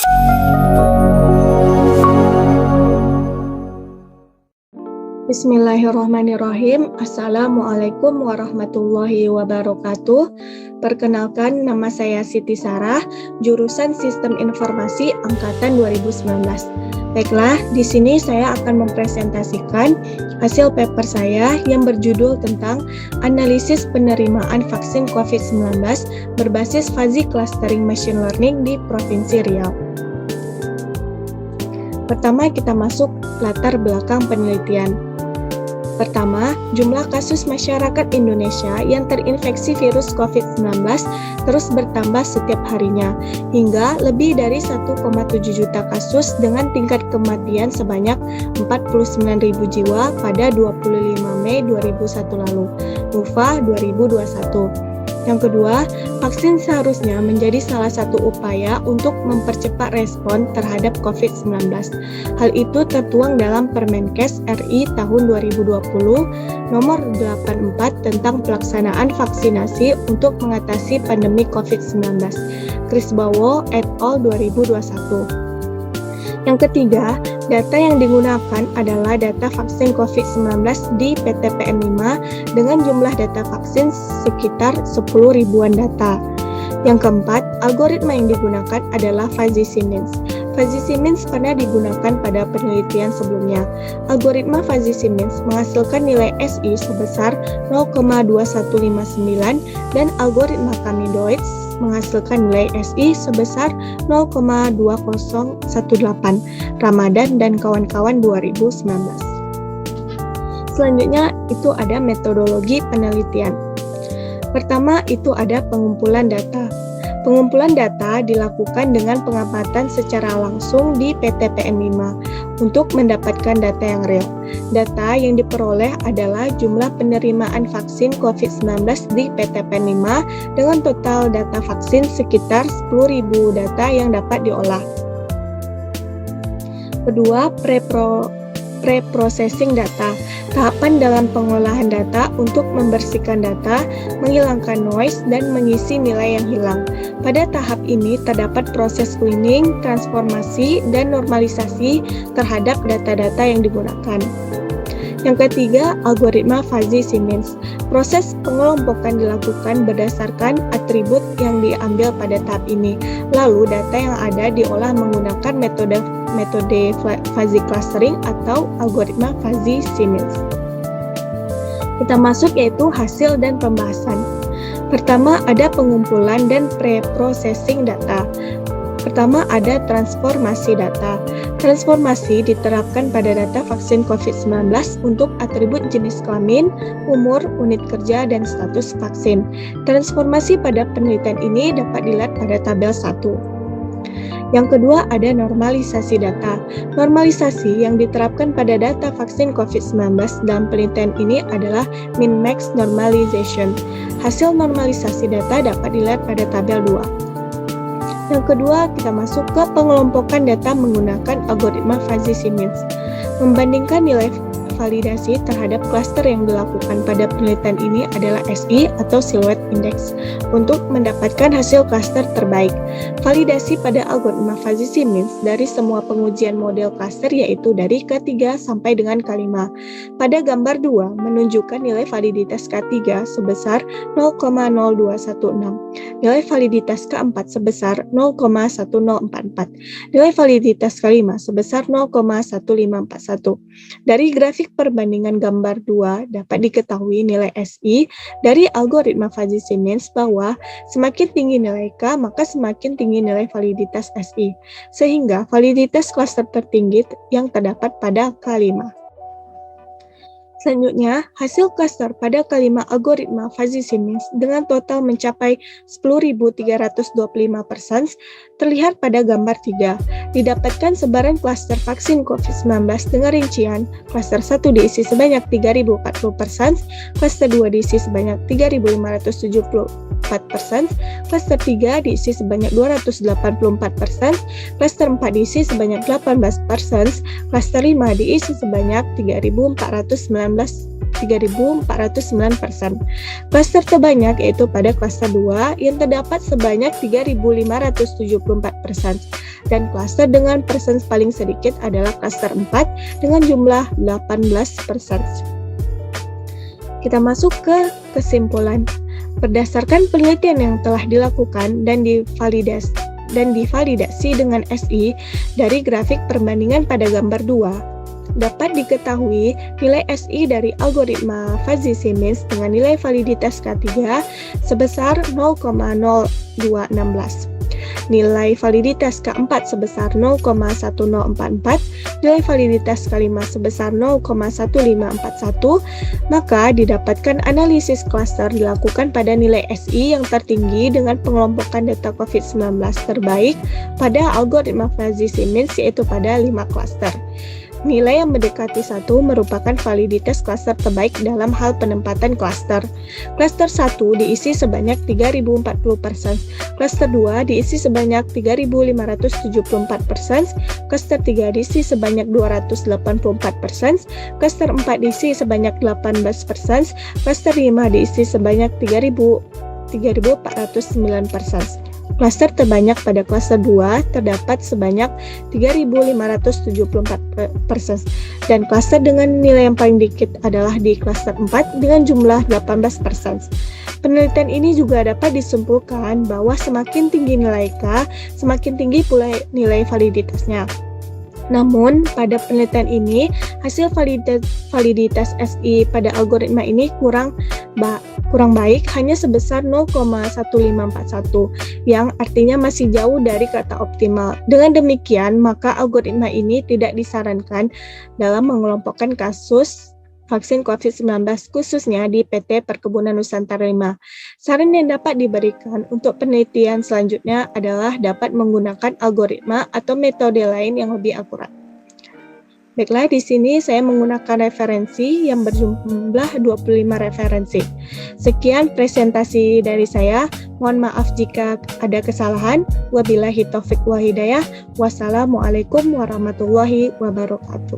Bismillahirrahmanirrahim. Assalamualaikum warahmatullahi wabarakatuh. Perkenalkan, nama saya Siti Sarah, jurusan Sistem Informasi Angkatan 2019. Baiklah, di sini saya akan mempresentasikan hasil paper saya yang berjudul tentang analisis penerimaan vaksin COVID-19 berbasis fuzzy clustering machine learning di Provinsi Riau. Pertama, kita masuk latar belakang penelitian. Pertama, jumlah kasus masyarakat Indonesia yang terinfeksi virus COVID-19 terus bertambah setiap harinya, hingga lebih dari 1,7 juta kasus dengan tingkat kematian sebanyak 49.000 jiwa pada 25 Mei 2001 lalu, NUVA 2021. Yang kedua, vaksin seharusnya menjadi salah satu upaya untuk mempercepat respon terhadap COVID-19. Hal itu tertuang dalam Permenkes RI tahun 2020 nomor 84 tentang pelaksanaan vaksinasi untuk mengatasi pandemi COVID-19. Krisbawo et al. 2021. Yang ketiga, data yang digunakan adalah data vaksin COVID-19 di PTPN 5 dengan jumlah data vaksin sekitar 10 ribuan data. Yang keempat, algoritma yang digunakan adalah fuzzy Siemens. Fuzzy Siemens pernah digunakan pada penelitian sebelumnya. Algoritma fuzzy Siemens menghasilkan nilai SI sebesar 0,2159 dan algoritma Camidoids menghasilkan nilai SI sebesar 0,2018. Ramadan dan kawan-kawan 2019. Selanjutnya itu ada metodologi penelitian. Pertama itu ada pengumpulan data. Pengumpulan data dilakukan dengan pengamatan secara langsung di PTPN 5 untuk mendapatkan data yang real. Data yang diperoleh adalah jumlah penerimaan vaksin COVID-19 di PTPN 5 dengan total data vaksin sekitar 10.000 data yang dapat diolah. Kedua, pre-processing data. Tahapan dalam pengolahan data untuk membersihkan data, menghilangkan noise, dan mengisi nilai yang hilang. Pada tahap ini terdapat proses cleaning, transformasi, dan normalisasi terhadap data-data yang digunakan. Yang ketiga, algoritma fuzzy Siemens. Proses pengelompokan dilakukan berdasarkan atribut yang diambil pada tahap ini. Lalu data yang ada diolah menggunakan metode fuzzy clustering atau algoritma fuzzy Siemens. Kita masuk yaitu hasil dan pembahasan. Pertama ada pengumpulan dan pre-processing data. Pertama ada transformasi data. Transformasi diterapkan pada data vaksin COVID-19 untuk atribut jenis kelamin, umur, unit kerja, dan status vaksin. Transformasi pada penelitian ini dapat dilihat pada tabel 1. Yang kedua ada normalisasi data. Normalisasi yang diterapkan pada data vaksin COVID-19 dalam penelitian ini adalah min-max normalization. Hasil normalisasi data dapat dilihat pada tabel 2. Yang kedua, kita masuk ke pengelompokan data menggunakan algoritma fuzzy Siemens. Membandingkan nilai validasi terhadap klaster yang dilakukan pada penelitian ini adalah SI atau Silhouette Index untuk mendapatkan hasil klaster terbaik. Validasi pada algoritma fuzzy Siemens dari semua pengujian model klaster yaitu dari K3 sampai dengan K5. Pada gambar 2 menunjukkan nilai validitas K3 sebesar 0,0216. Nilai validitas K4 sebesar 0,1044. Nilai validitas K5 sebesar 0,1541. Dari grafik perbandingan gambar 2 dapat diketahui nilai SI dari algoritma fuzzy Siemens bahwa semakin tinggi nilai K maka semakin tinggi nilai validitas SI, sehingga validitas klaster tertinggi yang terdapat pada K5. Selanjutnya, hasil klaster pada K5 algoritma fuzzy Siemens dengan total mencapai 10.325 persons terlihat pada gambar 3. Didapatkan sebaran klaster vaksin COVID-19 dengan rincian klaster 1 diisi sebanyak 3.040 persons, klaster 2 diisi sebanyak 3.574 persons, klaster 3 diisi sebanyak 284 persons, klaster 4 diisi sebanyak 18 persons, klaster 5 diisi sebanyak 3.419 3.409%. Klaster terbanyak yaitu pada klaster 2 yang terdapat sebanyak 3.574%. Dan klaster dengan persen paling sedikit adalah klaster 4 dengan jumlah 18%. Kita masuk ke kesimpulan. Berdasarkan penelitian yang telah dilakukan dan divalidasi dengan SI dari grafik perbandingan pada gambar 2, dapat diketahui nilai SI dari algoritma Fuzzy-Simmons dengan nilai validitas K3 sebesar 0,0216. Nilai validitas K4 sebesar 0,1044, nilai validitas K5 sebesar 0,1541, maka didapatkan analisis klaster dilakukan pada nilai SI yang tertinggi dengan pengelompokan data COVID-19 terbaik pada algoritma Fuzzy-Simmons yaitu pada 5 klaster. Nilai yang mendekati 1 merupakan validitas klaster terbaik dalam hal penempatan klaster. Klaster 1 diisi sebanyak 3.040%, klaster 2 diisi sebanyak 3.574%, klaster 3 diisi sebanyak 284%, klaster 4 diisi sebanyak 18%, klaster 5 diisi sebanyak 3.409%. Klaster terbanyak pada klaster 2 terdapat sebanyak 3.574% dan klaster dengan nilai yang paling dikit adalah di klaster 4 dengan jumlah 18%. Penelitian ini juga dapat disimpulkan bahwa semakin tinggi nilai K, semakin tinggi pula nilai validitasnya. Namun, pada penelitian ini, hasil validitas SI pada algoritma ini kurang baik, hanya sebesar 0,1541, yang artinya masih jauh dari kata optimal. Dengan demikian, maka algoritma ini tidak disarankan dalam mengelompokkan kasus vaksin COVID-19 khususnya di PT Perkebunan Nusantara 5. Saran yang dapat diberikan untuk penelitian selanjutnya adalah dapat menggunakan algoritma atau metode lain yang lebih akurat. Baiklah, di sini saya menggunakan referensi yang berjumlah 25 referensi. Sekian presentasi dari saya. Mohon maaf jika ada kesalahan. Wabillahi taufiq wal hidayah. Wassalamualaikum warahmatullahi wabarakatuh.